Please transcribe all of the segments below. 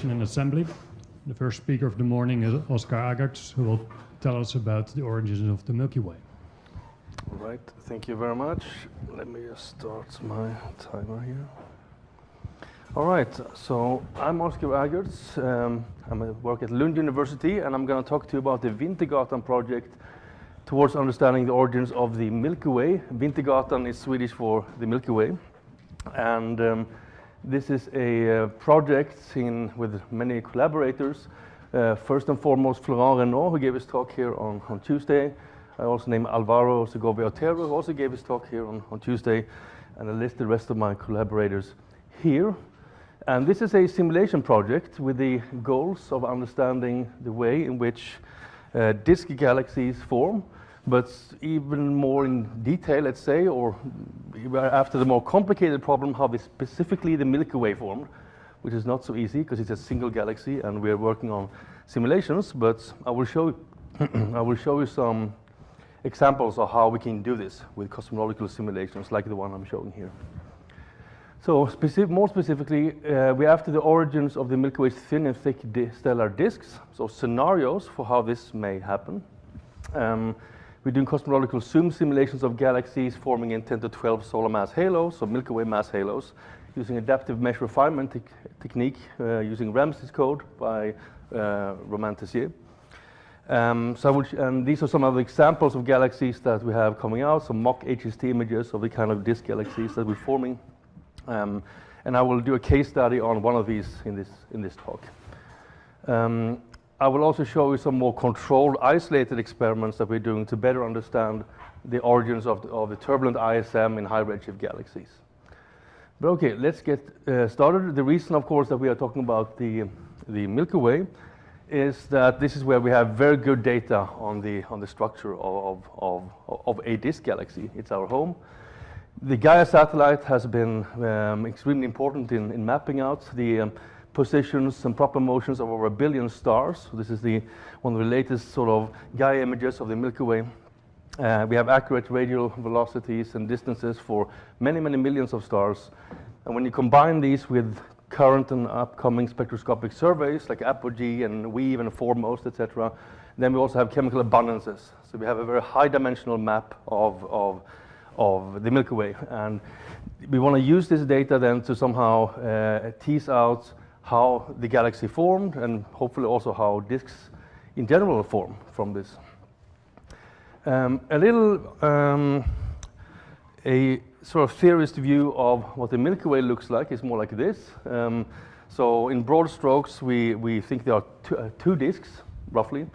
and assembly. The first speaker of the morning is Oscar Agertz, who will tell us about the origins of the Milky Way. All right, thank you very much. Let me just start my timer here. All right, so I'm Oscar Agertz. I work at Lund University, and I'm going to talk to you about the VINTERGATAN project towards understanding the origins of the Milky Way. VINTERGATAN is Swedish for the Milky Way. And this is a project with many collaborators. First and foremost, Florent Renaud, who gave his talk here on Tuesday. I also named Alvaro Segovia Otero, who also gave his talk here on Tuesday. And I list the rest of my collaborators here. And this is a simulation project with the goals of understanding the way in which disk galaxies form, but even more in detail, let's say, or after the more complicated problem, how specifically the Milky Way formed, which is not so easy because it's a single galaxy and we're working on simulations, but I will show you some examples of how we can do this with cosmological simulations like the one I'm showing here. So more specifically, we're after the origins of the Milky Way's thin and thick stellar disks, so scenarios for how this may happen. We're doing cosmological zoom simulations of galaxies forming in 10 to 12 solar mass halos, so Milky Way mass halos, using adaptive mesh refinement technique using Ramsey's code by Romain Tessier. And these are some of the examples of galaxies that we have coming out, some mock HST images of the kind of disk galaxies that we're forming. And I will do a case study on one of these in this talk. I will also show you some more controlled, isolated experiments that we're doing to better understand the origins of the turbulent ISM in high redshift galaxies. But okay, let's get started. The reason, of course, that we are talking about the Milky Way is that this is where we have very good data on the structure of a disk galaxy. It's our home. The Gaia Satellite has been extremely important in mapping out the positions and proper motions of over 1 billion stars. So this is one of the latest sort of Gaia images of the Milky Way. We have accurate radial velocities and distances for many, many millions of stars. And when you combine these with current and upcoming spectroscopic surveys like Apogee and WEAVE and Foremost, etc., then we also have chemical abundances. So we have a very high-dimensional map of the Milky Way. And we want to use this data then to somehow tease out how the galaxy formed and hopefully also how disks in general form from this. A sort of theorist view of what the Milky Way looks like is more like this. So in broad strokes, we think there are two disks, roughly,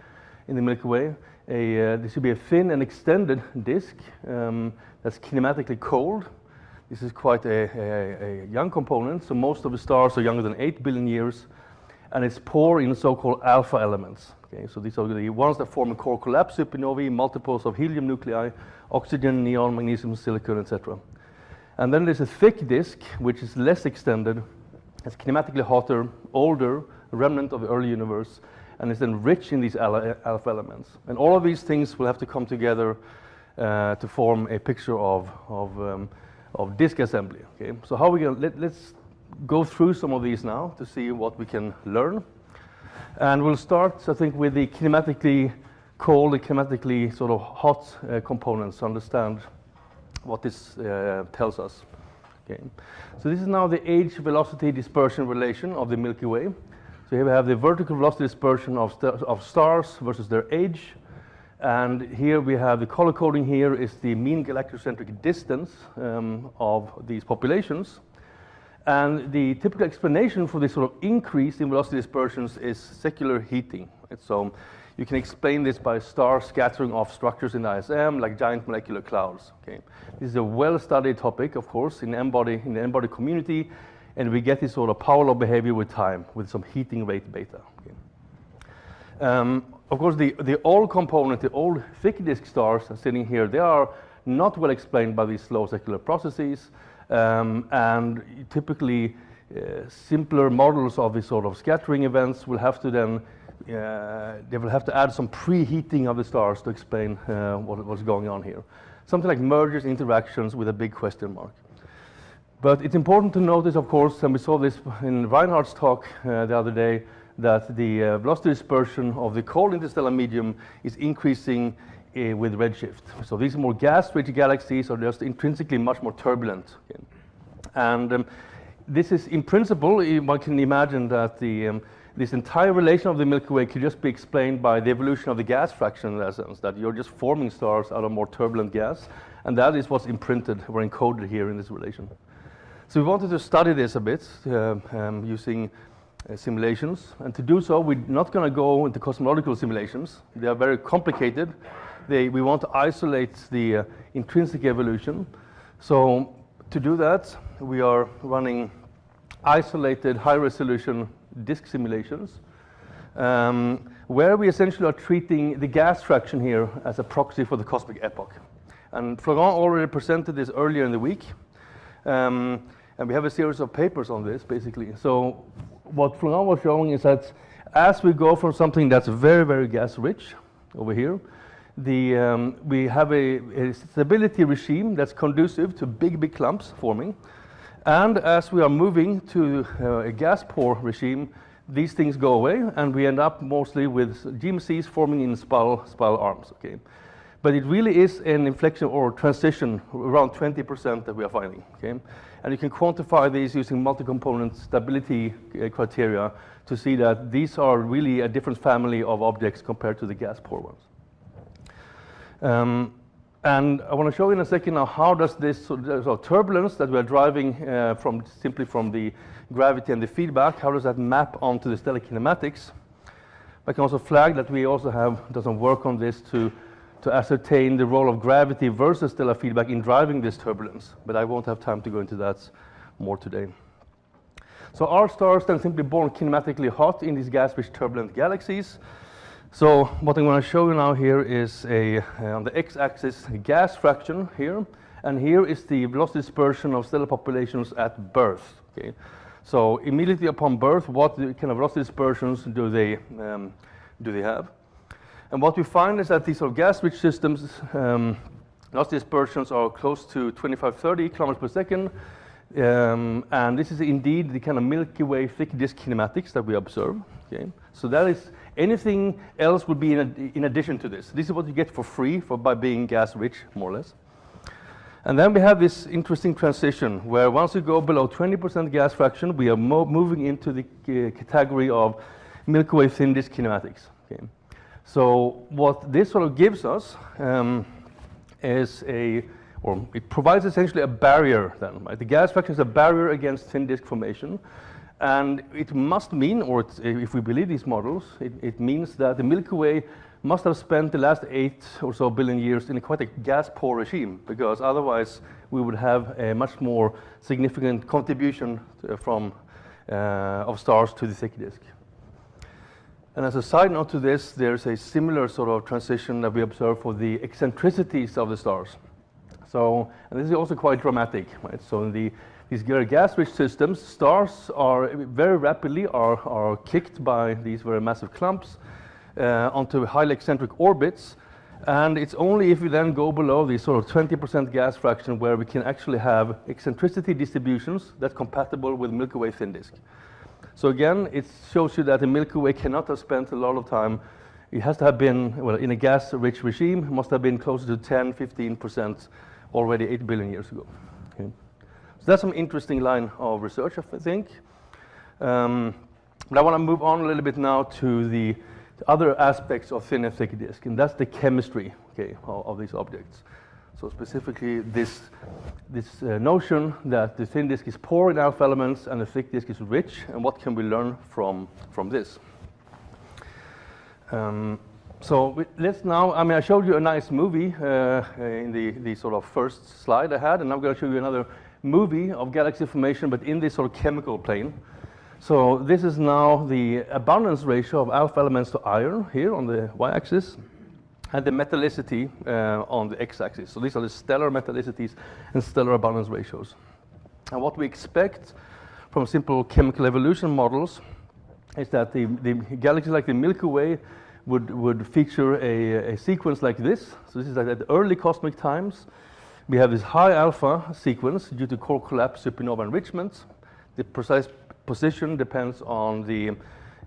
in the Milky Way. This should be a thin and extended disk that's kinematically cold. This is quite a young component, so most of the stars are younger than 8 billion years, and it's poor in so-called alpha elements. Okay, so these are the ones that form a core collapse supernovae, multiples of helium nuclei, oxygen, neon, magnesium, silicon, etc. And then there's a thick disk, which is less extended, it's kinematically hotter, older, a remnant of the early universe, and it's then rich in these alpha elements. And all of these things will have to come together to form a picture of disk assembly. Okay, so how we going? Let's go through some of these now to see what we can learn, and we'll start, I think, with the kinematically cold, the kinematically sort of hot components to understand what this tells us. Okay, so this is now the age-velocity dispersion relation of the Milky Way. So here we have the vertical velocity dispersion of stars versus their age. And here we have the color coding here is the mean galactocentric distance of these populations. And the typical explanation for this sort of increase in velocity dispersions is secular heating. Right? So you can explain this by stars scattering off structures in the ISM like giant molecular clouds. Okay? This is a well-studied topic, of course, in the N-body community, and we get this sort of power law behavior with time with some heating rate beta. Okay? Of course, the old component, the old thick disk stars sitting here, they are not well explained by these slow secular processes, and typically simpler models of these sort of scattering events will have to then, they will have to add some preheating of the stars to explain what's going on here. Something like mergers, interactions with a big question mark. But it's important to notice, of course, and we saw this in Reinhardt's talk the other day, that the velocity dispersion of the cold interstellar medium is increasing with redshift. So these more gas-rich galaxies are just intrinsically much more turbulent. Okay. And this is, in principle, one can imagine that this entire relation of the Milky Way could just be explained by the evolution of the gas fraction, in that sense, that you're just forming stars out of more turbulent gas, and that is what's imprinted or encoded here in this relation. So we wanted to study this a bit using simulations, and to do so, we're not going to go into cosmological simulations. They are very complicated. We want to isolate the intrinsic evolution. So to do that, we are running isolated high-resolution disk simulations, where we essentially are treating the gas fraction here as a proxy for the cosmic epoch. And Florent already presented this earlier in the week, and we have a series of papers on this, basically. So what Florent was showing is that as we go from something that's very, very gas-rich over here, we have a stability regime that's conducive to big, big clumps forming. And as we are moving to a gas-poor regime, these things go away, and we end up mostly with GMCs forming in spiral arms. Okay? But it really is an inflection or transition around 20% that we are finding. Okay? And you can quantify these using multi-component stability criteria to see that these are really a different family of objects compared to the gas-poor ones. And I want to show you in a second now how does this sort of turbulence that we are driving simply from the gravity and the feedback, how does that map onto the stellar kinematics? I can also flag that we also have done some work on this to ascertain the role of gravity versus stellar feedback in driving this turbulence, but I won't have time to go into that more today. So our stars then simply born kinematically hot in these gas-rich turbulent galaxies. So what I'm going to show you now here is on the x-axis gas fraction here, and here is the velocity dispersion of stellar populations at birth. Okay? So immediately upon birth, what kind of velocity dispersions do they have? And what we find is that these sort of gas-rich systems, velocity dispersions are close to 25-30 kilometers per second, and this is indeed the kind of Milky Way thick disk kinematics that we observe. Okay? So that is, anything else would be in addition to this. This is what you get for free by being gas-rich, more or less. And then we have this interesting transition where once you go below 20% gas fraction, we are moving into the category of Milky Way thin disk kinematics. Okay? So what this sort of gives us is it provides essentially a barrier then, right? The gas fraction is a barrier against thin disk formation. And it must mean, or if we believe these models, it means that the Milky Way must have spent the last 8 or so billion years in quite a gas-poor regime, because otherwise we would have a much more significant contribution of stars to the thick disk. And as a side note to this, there's a similar sort of transition that we observe for the eccentricities of the stars. So, and this is also quite dramatic, right? So in these very gas-rich systems, stars are very rapidly are kicked by these very massive clumps onto highly eccentric orbits, and it's only if we then go below the sort of 20% gas fraction where we can actually have eccentricity distributions that's compatible with Milky Way thin disk. So again, it shows you that the Milky Way cannot have spent a lot of time. It has to have been, well, in a gas-rich regime, it must have been closer to 10-15% already 8 billion years ago. Okay. So that's some interesting line of research, I think. But I want to move on a little bit now to the other aspects of thin and thick disk, and that's the chemistry, okay, of these objects. So specifically this notion that the thin disk is poor in alpha elements and the thick disk is rich, and what can we learn from this? So let's now, I showed you a nice movie in the sort of first slide I had, and I'm going to show you another movie of galaxy formation, but in this sort of chemical plane. So this is now the abundance ratio of alpha elements to iron here on the y-axis, and the metallicity on the x-axis. So these are the stellar metallicities and stellar abundance ratios. And what we expect from simple chemical evolution models is that the galaxies like the Milky Way would feature a sequence like this. So this is like at early cosmic times. we have this high alpha sequence due to core collapse supernova enrichment. The precise position depends on the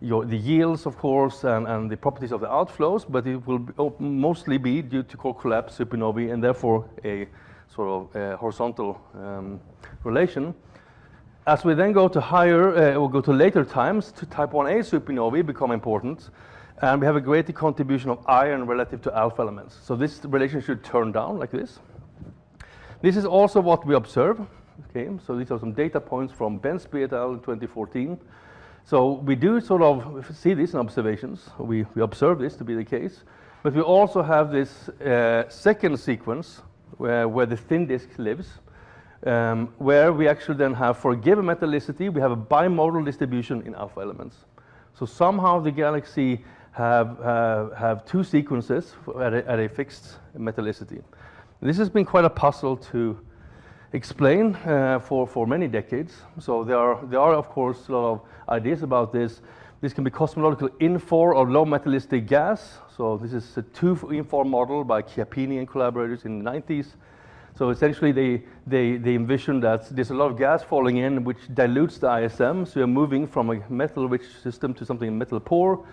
yields, of course, and the properties of the outflows, but it will mostly be due to core collapse supernovae, and therefore a sort of horizontal relation. As we then go to higher, or go to later times, to type 1a supernovae become important, and we have a greater contribution of iron relative to alpha elements. So this relation should turn down like this. This is also what we observe. Okay, so these are some data points from Bensby et al. In 2014. So we do sort of see this in observations. We observe this to be the case, but we also have this second sequence where the thin disk lives, where we actually then have, for a given metallicity, we have a bimodal distribution in alpha elements. So somehow the galaxy have two sequences at a fixed metallicity. This has been quite a puzzle to explain for many decades. So there are of course a lot of ideas about this. This can be cosmological infor or low metallicity gas. So this is a 2-infor model by Chiappini and collaborators in the 90s. So essentially they envision that there's a lot of gas falling in which dilutes the ISM. So you're moving from a metal-rich system to something metal poor.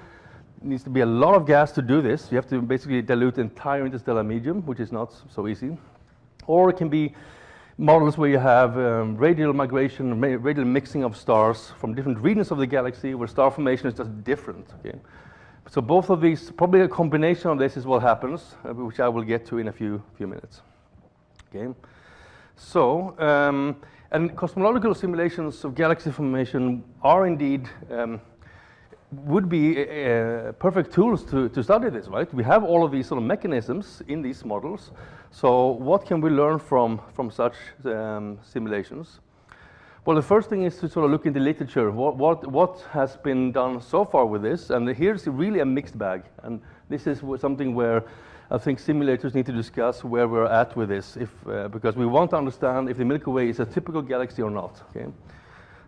It needs to be a lot of gas to do this. You have to basically dilute the entire interstellar medium, which is not so easy. Or it can be models where you have radial migration, radial mixing of stars from different regions of the galaxy where star formation is just different. Okay? So both of these, probably a combination of this is what happens, which I will get to in a few minutes. Okay? So, and cosmological simulations of galaxy formation are indeed, would be perfect tools to study this, right? We have all of these sort of mechanisms in these models. So what can we learn from such simulations? Well, the first thing is to sort of look in the literature. What has been done so far with this? And here's really a mixed bag. And this is something where I think simulators need to discuss where we're at with this, because we want to understand if the Milky Way is a typical galaxy or not. Okay?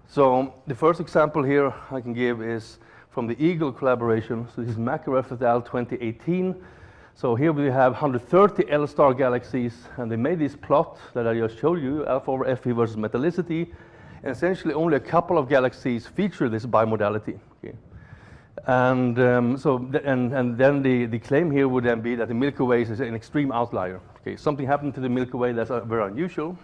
So the first example here I can give is from the Eagle collaboration. So this is Makarov et al. 2018. So here we have 130 L-star galaxies, and they made this plot that I just showed you, alpha over Fe versus metallicity. And essentially only a couple of galaxies feature this bimodality. Okay? And then the claim here would then be that the Milky Way is an extreme outlier. Okay? Something happened to the Milky Way that's very unusual.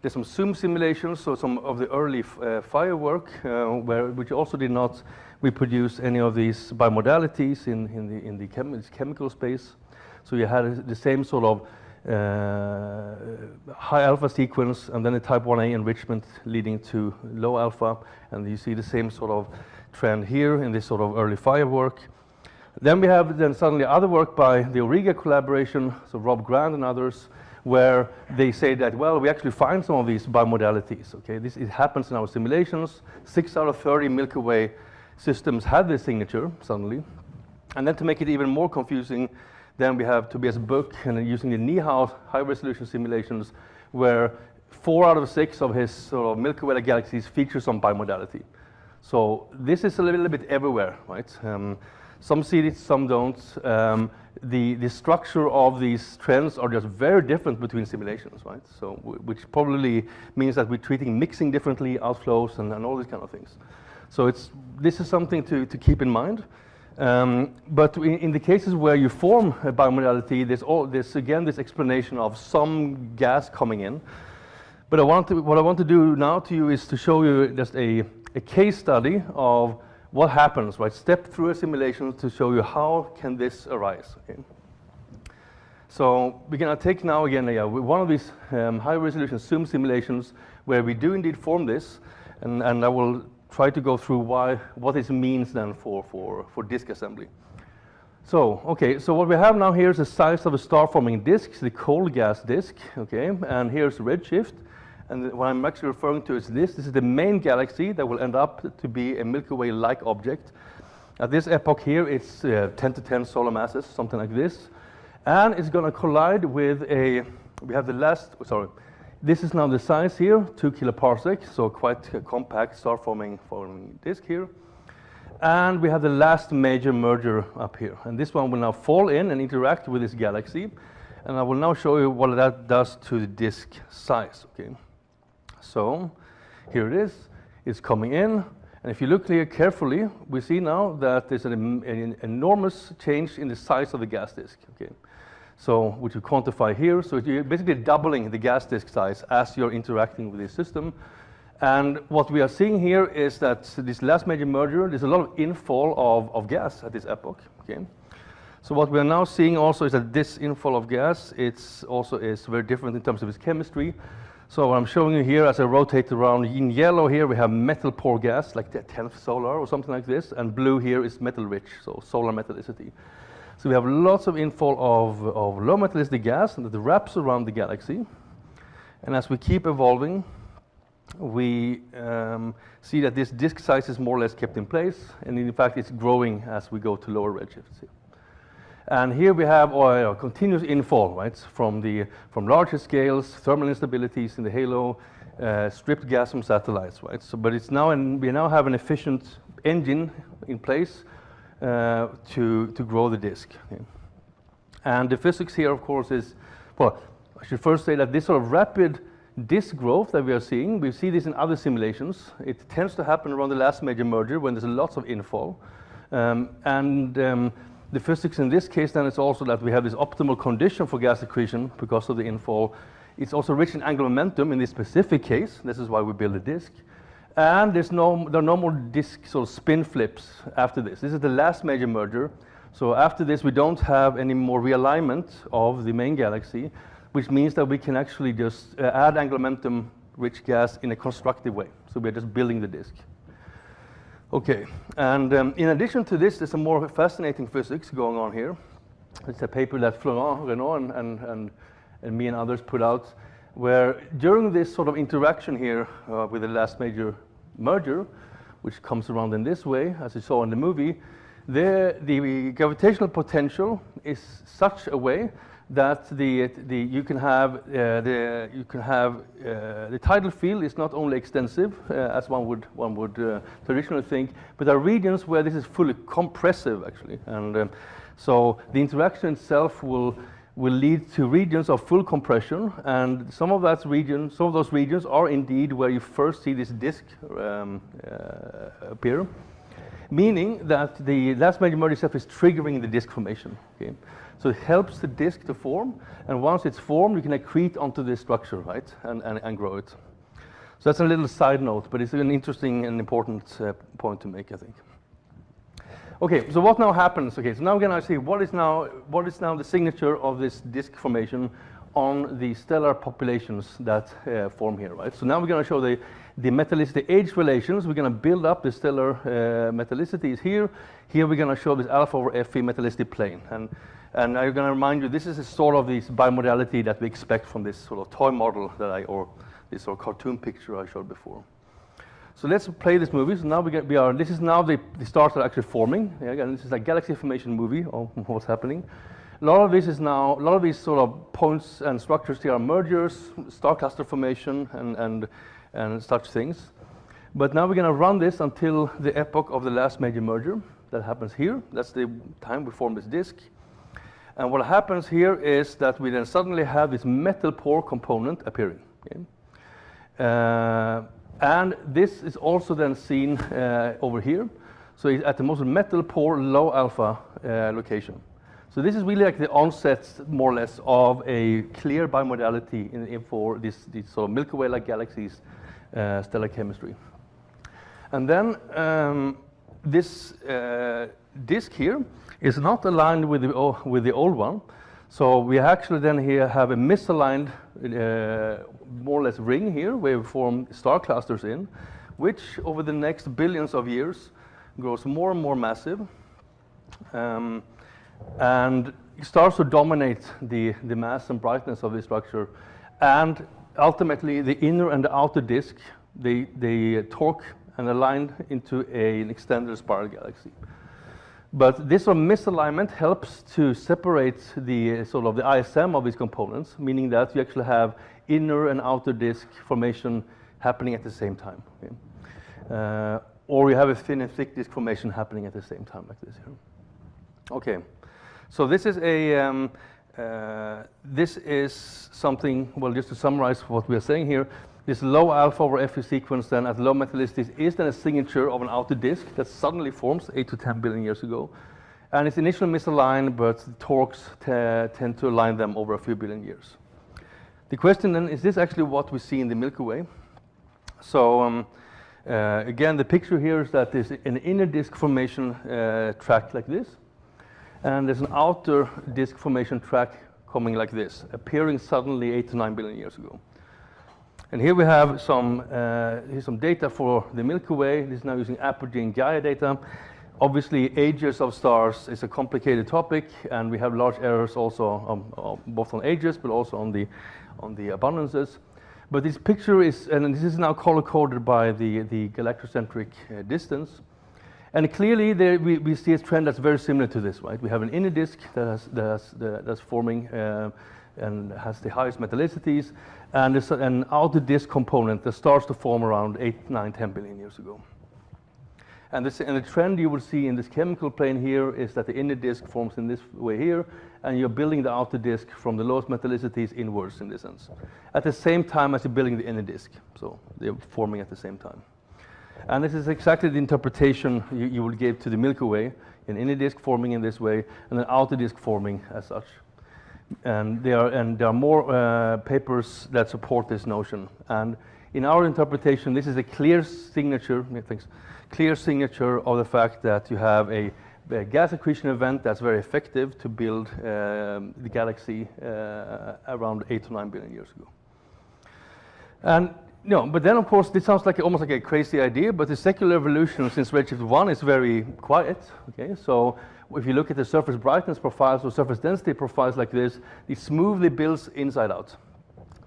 There's some zoom simulations, so some of the early firework, which also did not reproduce any of these bimodalities in the chemical space. So you had the same sort of high alpha sequence, and then a type 1a enrichment leading to low alpha, and you see the same sort of trend here in this sort of early firework. Then we have suddenly other work by the Auriga collaboration, so Rob Grant and others, where they say that, well, we actually find some of these bimodalities. Okay, it happens in our simulations. 6 out of 30 Milky Way systems had this signature suddenly. And then to make it even more confusing, then we have Tobias Buck and using the Nihao high-resolution simulations, where 4 out of 6 of his sort of Milky Way galaxies feature some bimodality. So this is a little bit everywhere, right? Some see it, some don't. The structure of these trends are just very different between simulations, right? So, which probably means that we're treating mixing differently, outflows, and all these kind of things. So this is something to keep in mind. But in the cases where you form a bimodality, there's again this explanation of some gas coming in. But what I want to do now to you is to show you just a case study of what happens, right? Step through a simulation to show you how can this arise. Okay? So we're going to take now again one of these high-resolution zoom simulations where we do indeed form this, and I will try to go through what this means then for disk assembly. So okay, so what we have now here is the size of a star-forming disk, the cold gas disk. Okay, and here's redshift. And what I'm actually referring to is this. This is the main galaxy that will end up to be a Milky Way-like object. At this epoch here, it's 10 to 10 solar masses, something like this. And it's going to collide with this is now the size here, 2 kiloparsec, so quite a compact star-forming disk here. And we have the last major merger up here. And this one will now fall in and interact with this galaxy. And I will now show you what that does to the disk size. Okay. So here it is. It's coming in. And if you look here carefully, we see now that there's an enormous change in the size of the gas disk. Okay. So which we quantify here. So you're basically doubling the gas disk size as you're interacting with this system. And what we are seeing here is that this last major merger, there's a lot of infall of gas at this epoch. Okay. So what we are now seeing also is that this infall of gas, it's also is very different in terms of its chemistry. So what I'm showing you here, as I rotate around, in yellow here we have metal poor gas, like the 10th solar or something like this, and blue here is metal rich, so solar metallicity. So we have lots of infall of low metallicity gas that wraps around the galaxy. And as we keep evolving, we see that this disk size is more or less kept in place, and in fact it's growing as we go to lower redshifts. And here we have continuous infall, right, from larger scales, thermal instabilities in the halo, stripped gas from satellites, right. So, but it's now, and we now have an efficient engine in place to grow the disk. Okay. And the physics here, of course, is, well, I should first say that this sort of rapid disk growth that we are seeing, we see this in other simulations. It tends to happen around the last major merger when there's lots of infall. The physics in this case then is also that we have this optimal condition for gas accretion because of the infall. It's also rich in angular momentum in this specific case. This is why we build a disk. And there are no more disk sort of spin flips after this. This is the last major merger. So after this, we don't have any more realignment of the main galaxy, which means that we can actually just add angular momentum rich gas in a constructive way. So we're just building the disk. Okay, and in addition to this, there's some more fascinating physics going on here. It's a paper that Florent Renaud and me and others put out, where during this sort of interaction here with the last major merger, which comes around in this way, as you saw in the movie, the gravitational potential is such a way that you can have the tidal field is not only extensive as one would traditionally think, but there are regions where this is fully compressive actually, and so the interaction itself will lead to regions of full compression, and some of those regions are indeed where you first see this disk appear, meaning that the last major merger itself is triggering the disk formation. Okay? So it helps the disk to form, and once it's formed, you can accrete onto this structure, right, and grow it. So that's a little side note, but it's an interesting and important point to make, I think. Okay, so what now happens? Okay, so now we're going to see what is now the signature of this disk formation on the stellar populations that form here, right? So now we're going to show the metallicity age relations. We're going to build up the stellar metallicities here. Here we're going to show this alpha over Fe metallicity plane. And I'm going to remind you, this is a sort of this bimodality that we expect from this sort of toy model that or this sort of cartoon picture I showed before. So let's play this movie. So now this is now the stars are actually forming. Yeah, again, this is a galaxy formation movie of what's happening. A lot of these sort of points and structures here are mergers, star cluster formation, and such things. But now we're going to run this until the epoch of the last major merger. That happens here. That's the time we form this disk. And what happens here is that we then suddenly have this metal poor component appearing. Okay? And this is also then seen over here. So it's at the most metal poor low alpha location. So this is really like the onset, more or less, of a clear bimodality for these sort of Milky Way-like galaxies, stellar chemistry. And then this disk here is not aligned with the old one. So we actually then here have a misaligned, more or less ring here, where we form star clusters in, which over the next billions of years grows more and more massive. And starts to dominate the mass and brightness of the structure. And ultimately, the inner and the outer disk, they torque and align into an extended spiral galaxy. But this sort of misalignment helps to separate the sort of the ISM of these components, meaning that you actually have inner and outer disk formation happening at the same time. Okay? Or you have a thin and thick disk formation happening at the same time, like this here. Okay, so this is This is something, well, just to summarize what we are saying here, this low alpha over Fe sequence then at low metallicities is then a signature of an outer disk that suddenly forms 8 to 10 billion years ago. And it's initially misaligned, but the torques tend to align them over a few billion years. The question then, is this actually what we see in the Milky Way? So again, the picture here is that there's an inner disk formation track like this, and there's an outer disk formation track coming like this, appearing suddenly 8 to 9 billion years ago. And here we have here's some data for the Milky Way. This is now using Apogee and Gaia data. Obviously, ages of stars is a complicated topic, and we have large errors also both on ages, but also on the abundances. But this picture is, and this is now color-coded by the galactocentric distance. And clearly, there we see a trend that's very similar to this, right? We have an inner disk that's forming and has the highest metallicities, and there's an outer disk component that starts to form around 8, 9, 10 billion years ago. And the trend you will see in this chemical plane here is that the inner disk forms in this way here, and you're building the outer disk from the lowest metallicities inwards in this sense, at the same time as you're building the inner disk. So they're forming at the same time. And this is exactly the interpretation you will give to the Milky Way, an inner disk forming in this way, and an outer disk forming as such. And there are more papers that support this notion. And in our interpretation, this is a clear signature, clear signature of the fact that you have a gas accretion event that's very effective to build the galaxy around 8 to 9 billion years ago. And no, but then of course this sounds like almost like a crazy idea, but the secular evolution since redshift 1 is very quiet. Okay, so if you look at the surface brightness profiles or surface density profiles like this, it smoothly builds inside out.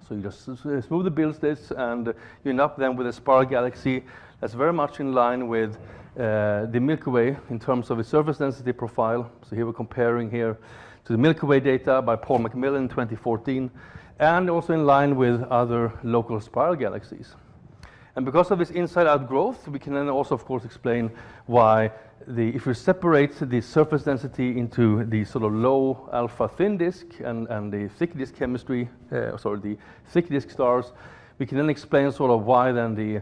So you just smoothly builds this, and you end up then with a spiral galaxy that's very much in line with the Milky Way in terms of its surface density profile. So here we're comparing here to the Milky Way data by Paul McMillan in 2014, and also in line with other local spiral galaxies. And because of this inside-out growth, we can then also, of course, explain why if we separate the surface density into the sort of low alpha thin disk and the thick disk chemistry, the thick disk stars, we can then explain sort of why then the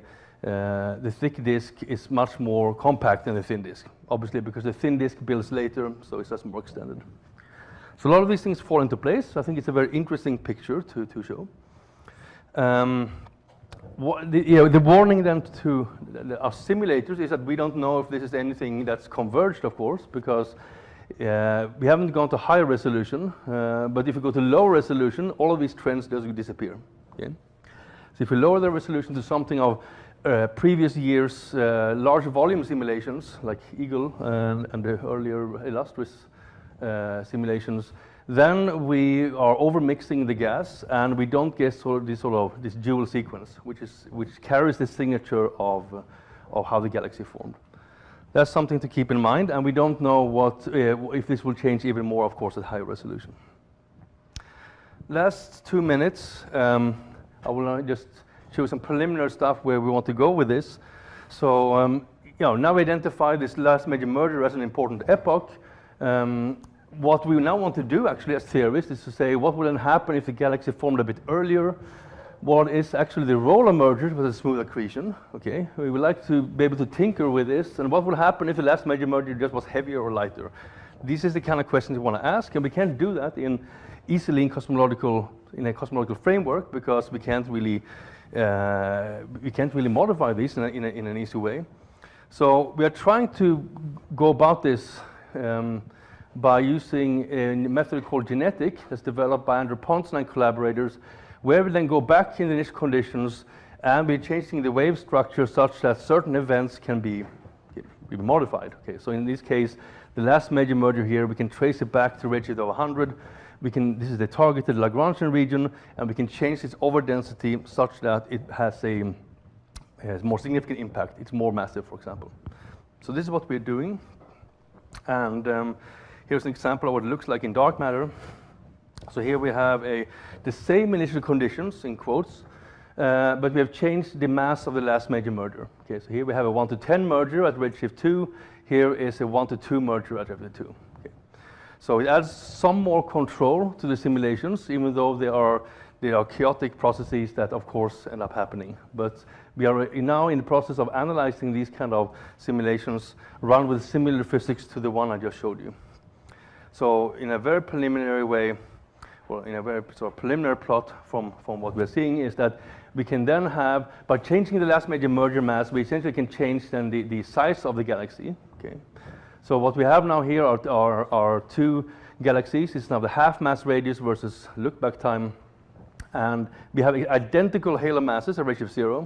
thick disk is much more compact than the thin disk. Obviously, because the thin disk builds later, so it's just more extended. So a lot of these things fall into place. I think it's a very interesting picture to show. The warning then to our simulators is that we don't know if this is anything that's converged, of course, because we haven't gone to higher resolution. But if you go to low resolution, all of these trends just disappear. Okay? So if we lower the resolution to something of previous years' large volume simulations, like Eagle and the earlier illustrious simulations, then we are overmixing the gas, and we don't get this dual sequence, which carries the signature of how the galaxy formed. That's something to keep in mind, and we don't know if this will change even more, of course, at higher resolution. Last 2 minutes, I will just show some preliminary stuff where we want to go with this. So, now we identify this last major merger as an important epoch. What we now want to do, actually, as theorists, is to say what would then happen if the galaxy formed a bit earlier. What is actually the role of mergers with a smooth accretion? Okay, we would like to be able to tinker with this, and what would happen if the last major merger just was heavier or lighter? This is the kind of questions we want to ask, and we can't do that easily in a cosmological framework, because we can't really modify these in an easy way. So we are trying to go about this by using a method called genetic that's developed by Andrew Ponson and collaborators, where we then go back in the initial conditions and we're changing the wave structure such that certain events can be modified. Okay, so in this case, the last major merger here, we can trace it back to redshift of 100. This is the targeted Lagrangian region, and we can change its overdensity such that it has more significant impact. It's more massive, for example. So this is what we're doing. And here's an example of what it looks like in dark matter. So here we have the same initial conditions, in quotes, but we have changed the mass of the last major merger. Okay, so here we have a 1 to 10 merger at redshift 2. Here is a 1 to 2 merger at redshift 2. Okay. So it adds some more control to the simulations, even though they are chaotic processes that, of course, end up happening. But we are now in the process of analyzing these kind of simulations run with similar physics to the one I just showed you. So in a very preliminary way, well, in a very sort of preliminary plot from what we're seeing is that we can then have, by changing the last major merger mass, we essentially can change then the size of the galaxy. Okay. So what we have now here are two galaxies. It's now the half mass radius versus look back time. And we have identical halo masses, a ratio of 0.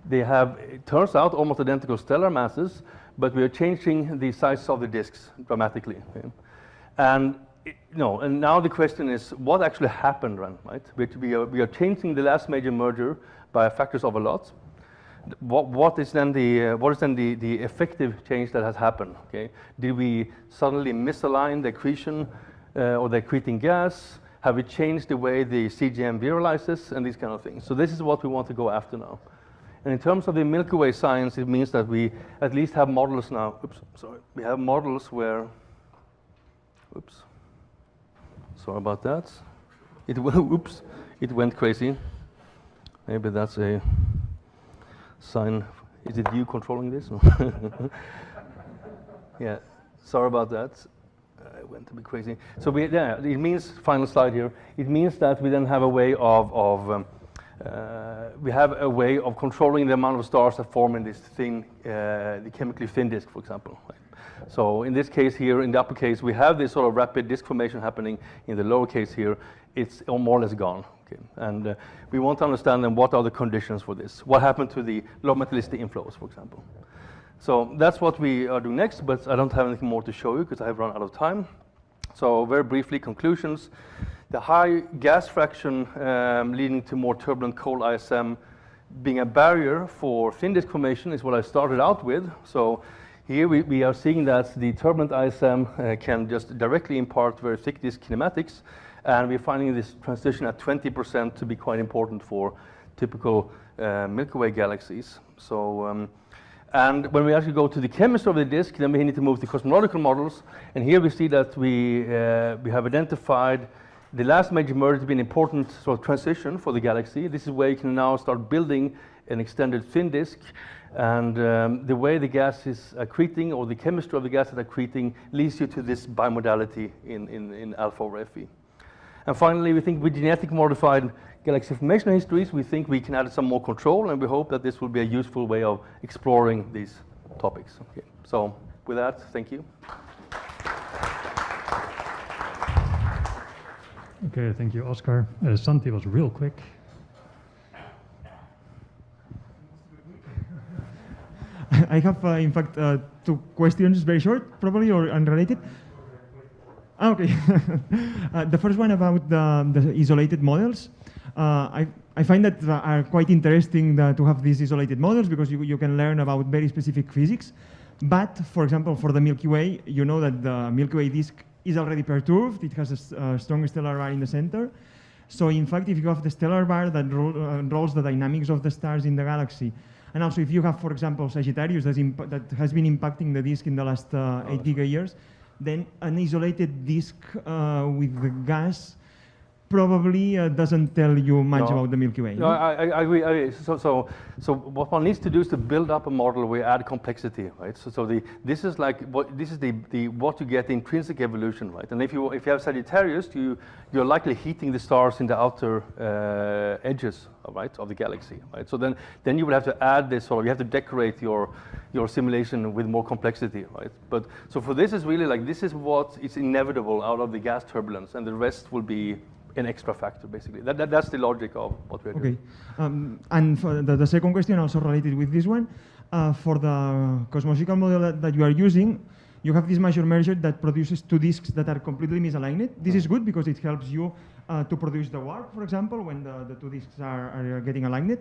They have, it turns out, almost identical stellar masses, but we are changing the size of the disks dramatically. Okay? And and now the question is, what actually happened, right? We are changing the last major merger by factors of a lot. What is then the effective change that has happened? Okay, did we suddenly misalign the accretion or the accreting gas? Have we changed the way the CGM viralizes and these kind of things? So this is what we want to go after now. And in terms of the Milky Way science, it means that we at least have models now. Oops, sorry. We have models where. Oops. Sorry about that. Oops. It went crazy. Maybe that's a sign. Is it you controlling this? Yeah. Sorry about that. I went a bit crazy. So it means, final slide here, it means that we then have a way of controlling the amount of stars that form in this thin, the chemically thin disk, for example. Right? So in this case here, in the upper case, we have this sort of rapid disk formation happening. In the lower case here, it's more or less gone. Okay? And we want to understand then what are the conditions for this. What happened to the low metallicity inflows, for example. So that's what we are doing next, but I don't have anything more to show you because I have run out of time. So very briefly, conclusions. The high gas fraction leading to more turbulent cold ISM being a barrier for thin disk formation is what I started out with. So here we are seeing that the turbulent ISM can just directly impart very thick disk kinematics, and we're finding this transition at 20% to be quite important for typical Milky Way galaxies. So. And when we actually go to the chemistry of the disk, then we need to move to cosmological models. And here we see that we have identified the last major merger to be an important sort of transition for the galaxy. This is where you can now start building an extended thin disk. And the way the gas is accreting, or the chemistry of the gas is accreting, leads you to this bimodality in alpha over Fe. And finally, we think with genetic modified galaxy formation histories, we think we can add some more control, and we hope that this will be a useful way of exploring these topics. Okay. So with that, thank you. Okay, thank you, Oscar. Santi was real quick. I have, in fact, two questions, very short, probably, or unrelated. Okay. The first one about the isolated models. I find that are quite interesting to have these isolated models because you can learn about very specific physics. But, for example, for the Milky Way, you know that the Milky Way disk is already perturbed. It has a strong stellar bar in the center. So, in fact, if you have the stellar bar that rolls the dynamics of the stars in the galaxy, and also if you have, for example, Sagittarius that has been impacting the disk in the last 8 giga-years, then an isolated disk with the gas probably doesn't tell you much about the Milky Way. No, I agree. So what one needs to do is to build up a model where you add complexity, right? This is like what you get the intrinsic evolution, right? And if you have Sagittarius, you're likely heating the stars in the outer edges, right, of the galaxy, right? So then you would have to add this, or you have to decorate your simulation with more complexity, right? But so for this is really like this is what is inevitable out of the gas turbulence, and the rest will be an extra factor, basically. That's the logic of what we're doing. Okay. And for the second question, also related with this one, for the cosmological model that you are using, you have this major merger that produces two disks that are completely misaligned. This is good because it helps you to produce the warp, for example, when the two disks are getting aligned.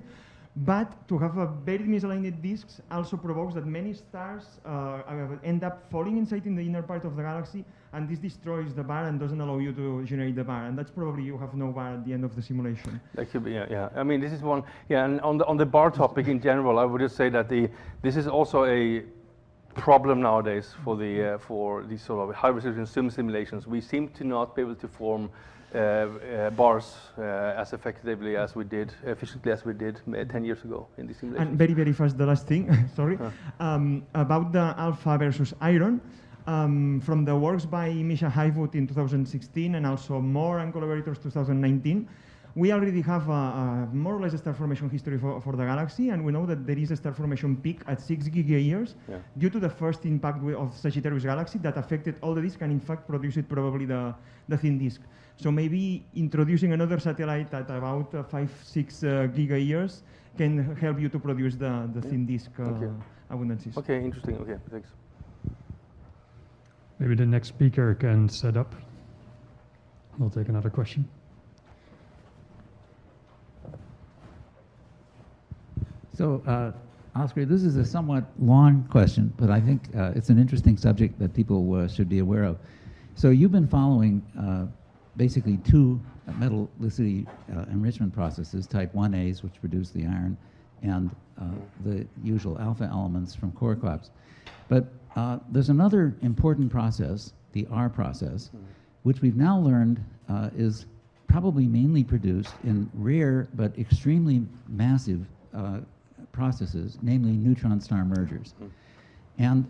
But to have a very misaligned disks also provokes that many stars end up falling inside in the inner part of the galaxy, and this destroys the bar and doesn't allow you to generate the bar. And that's probably you have no bar at the end of the simulation. That could be, yeah. I mean, this is one, yeah. And on the bar topic in general, I would just say that this is also problem nowadays for these sort of high-resolution simulations. We seem to not be able to form bars as effectively as we did, efficiently as we did 10 years ago in these simulations. And very, very fast, the last thing, sorry, about the alpha versus iron. From the works by Misha Highwood in 2016 and also Moore and collaborators 2019, we already have a more or less a star formation history for the galaxy, and we know that there is a star formation peak at 6 gigayears due to the first impact of Sagittarius galaxy that affected all the disk and in fact produced probably the thin disk. So maybe introducing another satellite at about 5-6 gigayears can help you to produce the thin disk abundances. Okay, interesting. Okay, thanks. Maybe the next speaker can set up. We'll take another question. So, Oscar, this is a somewhat long question, but I think it's an interesting subject that people should be aware of. So you've been following basically two metallicity enrichment processes, type 1As, which produce the iron, and the usual alpha elements from core clocks. But there's another important process, the R process, which we've now learned is probably mainly produced in rare but extremely massive processes, namely neutron star mergers. And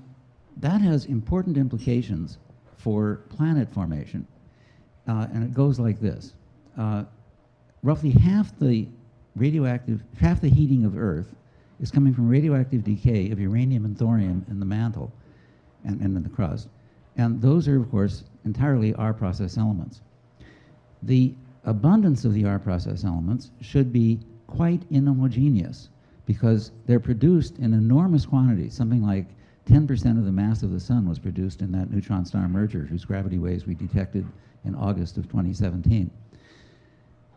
that has important implications for planet formation. And it goes like this. Roughly half the heating of Earth is coming from radioactive decay of uranium and thorium in the mantle and in the crust. And those are, of course, entirely R process elements. The abundance of the R process elements should be quite inhomogeneous because they're produced in enormous quantities. Something like 10% of the mass of the sun was produced in that neutron star merger whose gravity waves we detected in August of 2017.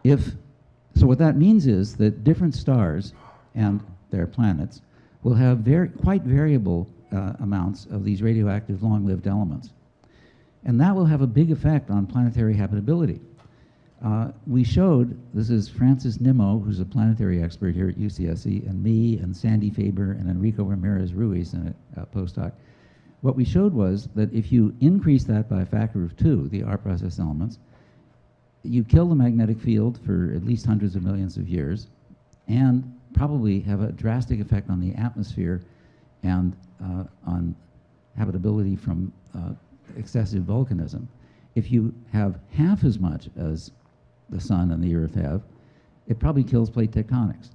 So what that means is that different stars and their planets will have quite variable amounts of these radioactive long-lived elements. And that will have a big effect on planetary habitability. We showed, this is Francis Nimmo, who's a planetary expert here at UCSC, and me, and Sandy Faber, and Enrico Ramirez Ruiz in a postdoc. What we showed was that if you increase that by a factor of 2, the R process elements, you kill the magnetic field for at least hundreds of millions of years, and probably have a drastic effect on the atmosphere and on habitability from excessive volcanism. If you have half as much as the sun and the Earth have, it probably kills plate tectonics.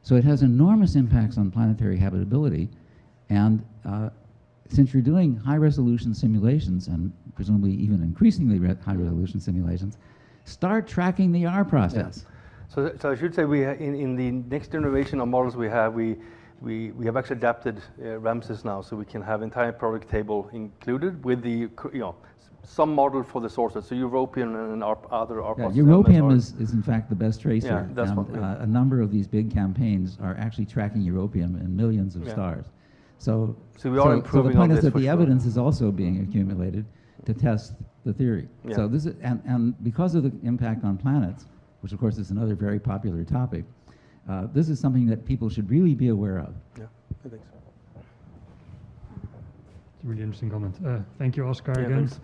So it has enormous impacts on planetary habitability, and since you're doing high-resolution simulations, and presumably even increasingly high-resolution simulations, start tracking the R process. Yeah. So I should say in the next generation of models we have actually adapted Ramses now, so we can have entire product table included with the some model for the sources. So europium and other R process. Europium is in fact the best tracer. Yeah, that's and, a number of these big campaigns are actually tracking europium in millions of stars. So we are improving the point on is this that the evidence is also being accumulated to test the theory. Yeah. So this is, and because of the impact on planets, which of course is another very popular topic, this is something that people should really be aware of. Yeah, I think so. It's a really interesting comment. Thank you, Oscar, Yeah, again. thanks.